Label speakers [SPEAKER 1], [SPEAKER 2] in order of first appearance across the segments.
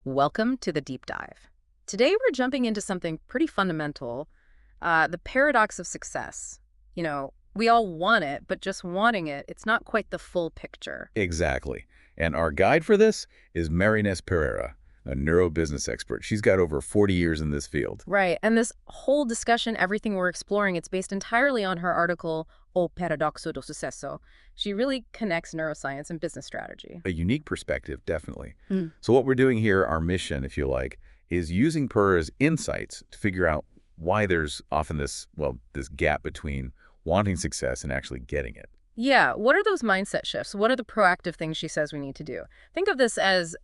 [SPEAKER 1] Welcome to the deep dive. Today we're jumping into something pretty fundamental, the paradox of success. We all want it, but just wanting it, it's not quite the full picture.
[SPEAKER 2] Exactly. And our guide for this is Marynês Pereira, a neurobusiness expert. She's got over 40 years in this field.
[SPEAKER 1] Right, and this whole discussion, everything we're exploring, it's based entirely on her article, O Paradoxo do Sucesso. She really connects neuroscience and business strategy.
[SPEAKER 2] A unique perspective, definitely.
[SPEAKER 1] Mm.
[SPEAKER 2] So what we're doing here, our mission, if you like, is using Pereira's insights to figure out why there's often this gap between wanting success and actually getting it.
[SPEAKER 1] Yeah, what are those mindset shifts? What are the proactive things she says we need to do? Think of this as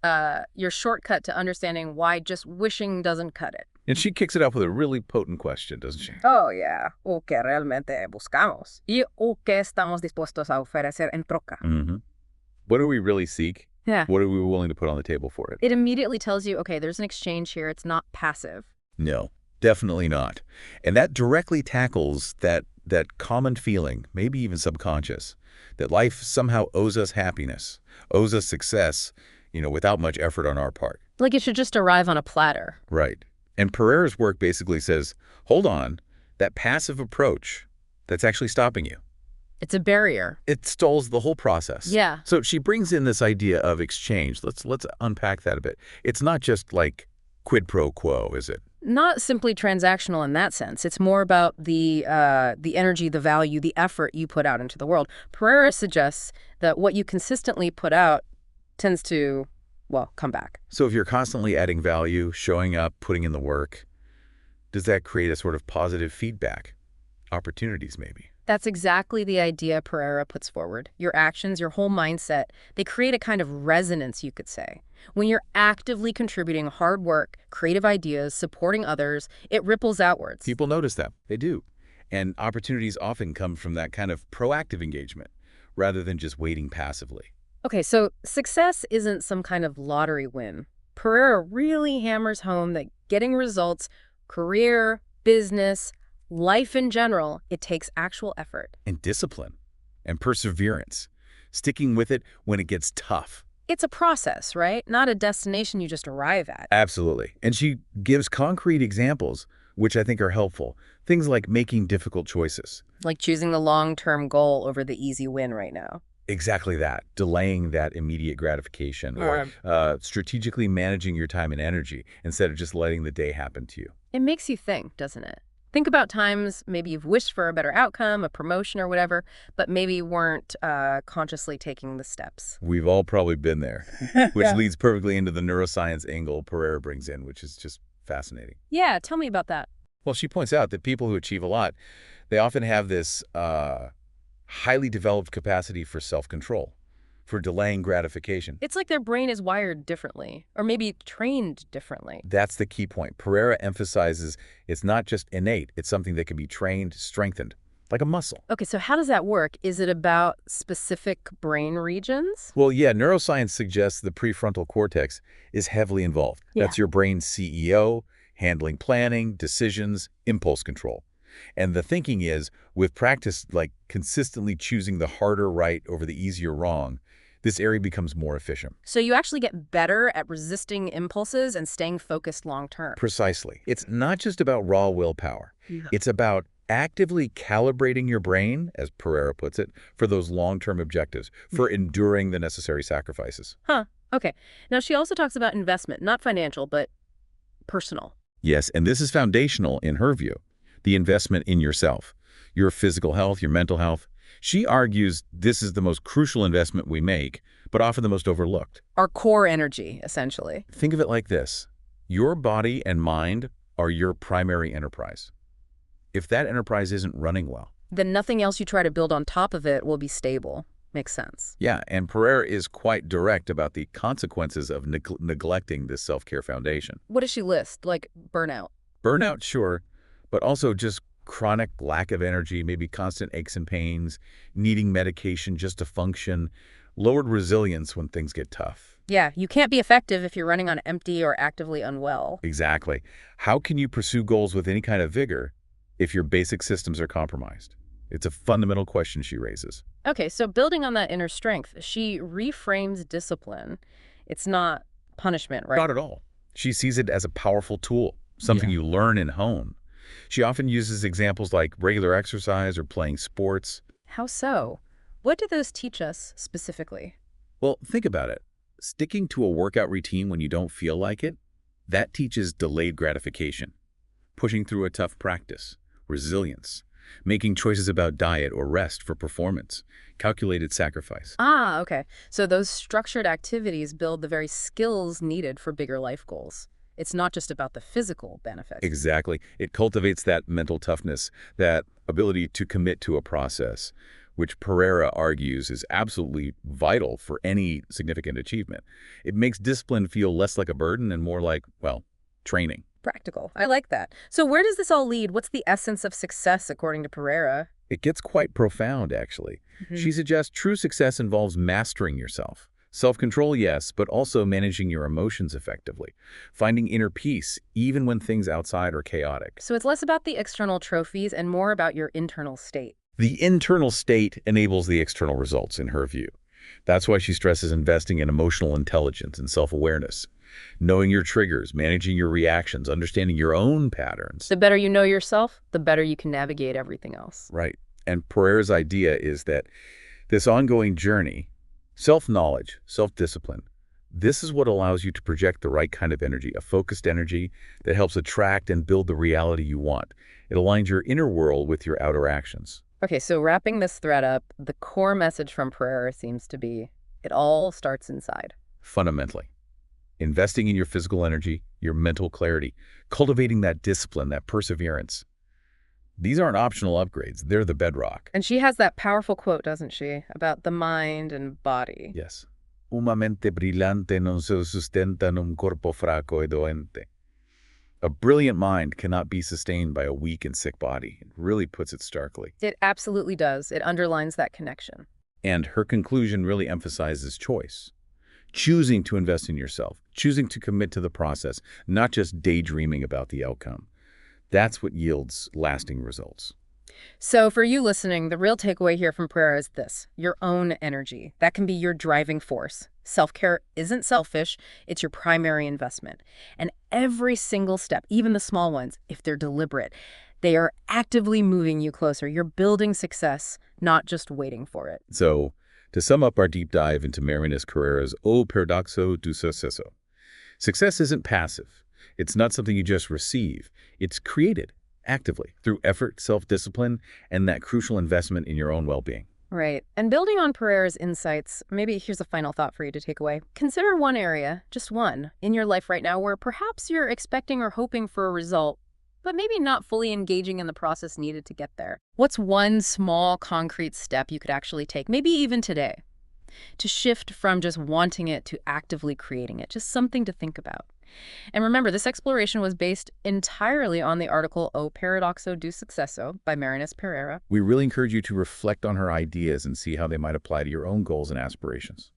[SPEAKER 1] your shortcut to understanding why just wishing doesn't cut it.
[SPEAKER 2] And she kicks it off with a really potent question, doesn't she?
[SPEAKER 1] Oh, yeah. O que realmente buscamos. Y o que estamos dispuestos a ofrecer en troca.
[SPEAKER 2] Mm-hmm. What do we really seek?
[SPEAKER 1] Yeah.
[SPEAKER 2] What are we willing to put on the table for it?
[SPEAKER 1] It immediately tells you, okay, there's an exchange here. It's not passive.
[SPEAKER 2] No, definitely not. And that directly tackles that common feeling, maybe even subconscious, that life somehow owes us happiness, owes us success, without much effort on our part.
[SPEAKER 1] Like it should just arrive on a platter.
[SPEAKER 2] Right. And Pereira's work basically says, hold on, that passive approach, that's actually stopping you.
[SPEAKER 1] It's a barrier.
[SPEAKER 2] It stalls the whole process.
[SPEAKER 1] Yeah.
[SPEAKER 2] So she brings in this idea of exchange. Let's unpack that a bit. It's not just like quid pro quo, is it?
[SPEAKER 1] Not simply transactional in that sense. It's more about the energy, the value, the effort you put out into the world. Pereira suggests that what you consistently put out tends to, come back.
[SPEAKER 2] So if you're constantly adding value, showing up, putting in the work, does that create a sort of positive feedback? Opportunities, maybe?
[SPEAKER 1] That's exactly the idea Pereira puts forward. Your actions, your whole mindset, they create a kind of resonance, you could say. When you're actively contributing hard work, creative ideas, supporting others, it ripples outwards.
[SPEAKER 2] People notice that. They do. And opportunities often come from that kind of proactive engagement rather than just waiting passively.
[SPEAKER 1] Okay, so success isn't some kind of lottery win. Pereira really hammers home that getting results, career, business, life in general, it takes actual effort.
[SPEAKER 2] And discipline. And perseverance. Sticking with it when it gets tough.
[SPEAKER 1] It's a process, right? Not a destination you just arrive at.
[SPEAKER 2] Absolutely. And she gives concrete examples, which I think are helpful. Things like making difficult choices.
[SPEAKER 1] Like choosing the long-term goal over the easy win right now.
[SPEAKER 2] Exactly that. Delaying that immediate gratification. Or strategically managing your time and energy instead of just letting the day happen to you.
[SPEAKER 1] It makes you think, doesn't it? Think about times maybe you've wished for a better outcome, a promotion or whatever, but maybe weren't consciously taking the steps.
[SPEAKER 2] We've all probably been there, which leads perfectly into the neuroscience angle Pereira brings in, which is just fascinating.
[SPEAKER 1] Yeah, tell me about that.
[SPEAKER 2] Well, she points out that people who achieve a lot, they often have this highly developed capacity for self-control, for delaying gratification.
[SPEAKER 1] It's like their brain is wired differently, or maybe trained differently.
[SPEAKER 2] That's the key point. Pereira emphasizes it's not just innate, it's something that can be trained, strengthened, like a muscle.
[SPEAKER 1] Okay, so how does that work? Is it about specific brain regions?
[SPEAKER 2] Well, yeah, neuroscience suggests the prefrontal cortex is heavily involved.
[SPEAKER 1] Yeah.
[SPEAKER 2] That's your brain's CEO, handling planning, decisions, impulse control. And the thinking is, with practice like consistently choosing the harder right over the easier wrong, this area becomes more efficient.
[SPEAKER 1] So you actually get better at resisting impulses and staying focused long term.
[SPEAKER 2] Precisely. It's not just about raw willpower.
[SPEAKER 1] Yeah.
[SPEAKER 2] It's about actively calibrating your brain, as Pereira puts it, for those long-term objectives, for enduring the necessary sacrifices.
[SPEAKER 1] Huh. Okay. Now, she also talks about investment, not financial, but personal.
[SPEAKER 2] Yes, and this is foundational in her view, the investment in yourself, your physical health, your mental health. She argues this is the most crucial investment we make, but often the most overlooked.
[SPEAKER 1] Our core energy, essentially.
[SPEAKER 2] Think of it like this. Your body and mind are your primary enterprise. If that enterprise isn't running well,
[SPEAKER 1] Then nothing else you try to build on top of it will be stable. Makes sense.
[SPEAKER 2] yeah, and Pereira is quite direct about the consequences of neglecting this self-care foundation.
[SPEAKER 1] What does she list? Like burnout.
[SPEAKER 2] Burnout, sure, but also just chronic lack of energy, maybe constant aches and pains, needing medication just to function, lowered resilience when things get tough.
[SPEAKER 1] Yeah, you can't be effective if you're running on empty or actively unwell.
[SPEAKER 2] Exactly. How can you pursue goals with any kind of vigor if your basic systems are compromised? It's a fundamental question she raises.
[SPEAKER 1] Okay, so building on that inner strength, she reframes discipline. It's not punishment, right?
[SPEAKER 2] Not at all. She sees it as a powerful tool, something
[SPEAKER 1] Yeah.
[SPEAKER 2] you learn and hone. She often uses examples like regular exercise or playing sports.
[SPEAKER 1] How so? What do those teach us specifically?
[SPEAKER 2] Well, think about it. Sticking to a workout routine when you don't feel like it, that teaches delayed gratification. Pushing through a tough practice, resilience, making choices about diet or rest for performance, calculated sacrifice.
[SPEAKER 1] Ah, okay. So those structured activities build the very skills needed for bigger life goals. It's not just about the physical benefit.
[SPEAKER 2] Exactly. It cultivates that mental toughness, that ability to commit to a process, which Pereira argues is absolutely vital for any significant achievement. It makes discipline feel less like a burden and more like, well, training.
[SPEAKER 1] Practical. I like that. So where does this all lead? What's the essence of success according to Pereira?
[SPEAKER 2] It gets quite profound, actually.
[SPEAKER 1] Mhm.
[SPEAKER 2] She suggests true success involves mastering yourself. Self-control, yes, but also managing your emotions effectively. Finding inner peace, even when things outside are chaotic.
[SPEAKER 1] So it's less about the external trophies and more about your internal state.
[SPEAKER 2] The internal state enables the external results, in her view. That's why she stresses investing in emotional intelligence and self-awareness. Knowing your triggers, managing your reactions, understanding your own patterns.
[SPEAKER 1] The better you know yourself, the better you can navigate everything else.
[SPEAKER 2] Right. And Pereira's idea is that this ongoing journey, self-knowledge, self-discipline, this is what allows you to project the right kind of energy, a focused energy that helps attract and build the reality you want. It aligns your inner world with your outer actions.
[SPEAKER 1] Okay, so wrapping this thread up, the core message from Pereira seems to be, it all starts inside.
[SPEAKER 2] Fundamentally, investing in your physical energy, your mental clarity, cultivating that discipline, that perseverance. These aren't optional upgrades. They're the bedrock.
[SPEAKER 1] And she has that powerful quote, doesn't she, about the mind and body.
[SPEAKER 2] Yes. Una mente brillante non se sustenta en un corpo fraco e doente. A brilliant mind cannot be sustained by a weak and sick body. It really puts it starkly.
[SPEAKER 1] It absolutely does. It underlines that connection.
[SPEAKER 2] And her conclusion really emphasizes choice. Choosing to invest in yourself, choosing to commit to the process, not just daydreaming about the outcome. That's what yields lasting results.
[SPEAKER 1] So for you listening, the real takeaway here from Pereira is this: your own energy. That can be your driving force. Self-care isn't selfish. It's your primary investment. And every single step, even the small ones, if they're deliberate, they are actively moving you closer. You're building success, not just waiting for it.
[SPEAKER 2] So, to sum up our deep dive into Marynês Pereira's O Paradoxo do Sucesso, success isn't passive. It's not something you just receive. It's created actively through effort, self-discipline, and that crucial investment in your own well-being.
[SPEAKER 1] Right. And building on Pereira's insights, maybe here's a final thought for you to take away. Consider one area, just one, in your life right now where perhaps you're expecting or hoping for a result, but maybe not fully engaging in the process needed to get there. What's one small, concrete step you could actually take, maybe even today, to shift from just wanting it to actively creating it? Just something to think about. And remember, this exploration was based entirely on the article O Paradoxo do Sucesso by Marynês Pereira.
[SPEAKER 2] We really encourage you to reflect on her ideas and see how they might apply to your own goals and aspirations.